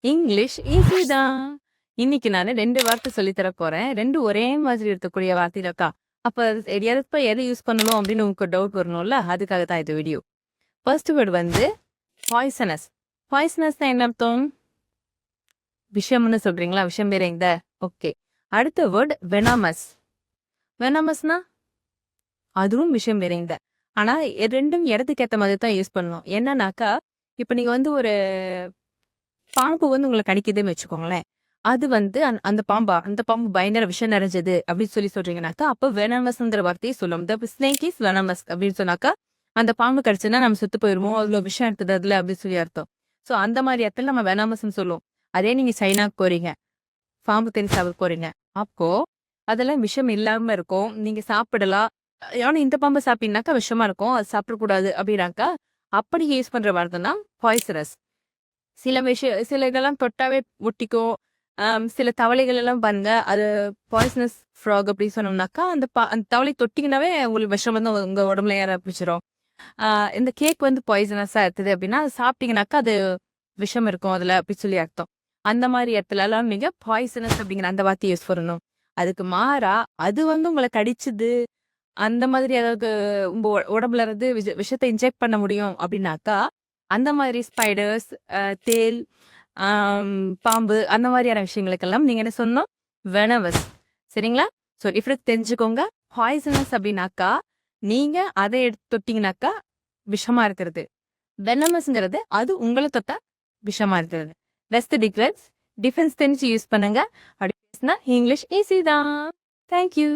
English easy தான். இன்னைக்கு நானு 2 வார்த்தை சொல்லி தர போறேன். 2 ஒரே மாதிரி இருக்கக்கூடிய வார்த்தையில இருக்கா. அப்ப எதப்ப எத யூஸ் பண்ணணும் அப்படின்னு உங்களுக்கு டவுட் வரணும்ல. அதுக்காக தான் இந்த வீடியோ. ஃபர்ஸ்ட் வேர்ட் வந்து பாய்சனஸ். பாய்சனஸ்னா என்ன அர்த்தம்? விஷம்னு சொல்றீங்களா? விஷம் நிறைந்த. ஓகே. அடுத்த வேர்ட் வெனாமஸ். வெனாமஸ்னா அதுவும் விஷம் நிறைந்த. ஆனா 2ம் இடத்துக்கு ஏத்த மாதிரி தான் யூஸ் பண்ணணும். என்னன்னாக்கா, இப்ப நீங்க வந்து ஒரு பாம்பு வந்து உங்களை கடிக்குதுன்னு வச்சுக்கோங்களேன். அது வந்து அந்த பாம்பு பயங்கர விஷம் நிறைஞ்சது அப்படின்னு சொல்றீங்கன்னாக்கா, அப்ப வெனமஸ்ங்கிற வார்த்தையை சொல்லும். த ஸ்னேக் இஸ் வெனமஸ் அப்படின்னு சொன்னாக்கா, அந்த பாம்பு கடிச்சுன்னா நம்ம செத்து போயிருவோம். அவ்வளோ விஷம் எடுத்தது அதுல அப்படின்னு சொல்லி அர்த்தம். ஸோ அந்த மாதிரி இடத்துல நம்ம வெனமஸ்ன்னு சொல்லுவோம். அதே நீங்க சைனாக்கு போறீங்க, பாம்பு தேடி சாப்பிட போறீங்க. அப்போ அதெல்லாம் விஷம் இல்லாம இருக்கும். நீங்க சாப்பிடலாம். ஆனா இந்த பாம்பை சாப்பிட்டீங்கன்னாக்கா விஷமா இருக்கும். அது சாப்பிடக்கூடாது அப்படின்னாக்கா, அப்படி யூஸ் பண்ற வார்த்தை தான் பாய்சரஸ். சில இதெல்லாம் தொட்டாவே ஒட்டிக்கும். சில தவளைகள் எல்லாம் பாருங்க, அது பாய்சனஸ் ஃப்ராக் அப்படி சொன்னோம்னாக்கா, அந்த தவளை தொட்டிங்கனாவே உங்களுக்கு விஷம் வந்து உங்க உடம்புல ஏற ஆரம்பிச்சிரும். இந்த கேக் வந்து பாய்சனஸா இருக்குது அப்படின்னா, அது சாப்பிட்டீங்கன்னாக்கா அது விஷம் இருக்கும் அதுல அப்படி சொல்லி அர்த்தம். அந்த மாதிரி இடத்துலலாம் நீங்க பாய்சனஸ் அப்படிங்கிற அந்த வார்த்தையை யூஸ் பண்ணணும். அதுக்கு மாறா, அது வந்து உங்கள கடிச்சுது, அந்த மாதிரி ஏதாவது உங்க உடம்புல இருந்து விஷத்த இன்ஜெக்ட் பண்ண முடியும் அப்படின்னாக்கா, அந்த மாதிரி ஸ்பைடர்ஸ், தேள், பாம்பு அந்த மாதிரியான விஷயங்களுக்கெல்லாம் நீங்க என்ன சொல்லணும்? வெனவஸ். சரிங்களா? ஸோ டிஃபரன்ஸ் தெரிஞ்சுக்கோங்க. பாய்சனஸ் அப்படின்னாக்கா, நீங்க அதை எடுத்து தொட்டீங்கன்னாக்கா விஷமா இருக்கிறது. வெனமஸ்ங்கிறது அது உங்கள தொட்டா விஷமா இருக்கிறது. That's the difference. டிஃபரன்ஸ் தெரிஞ்சு யூஸ் பண்ணுங்க. அப்படி பேசினா இங்கிலீஷ் ஈஸி தான். Thank you.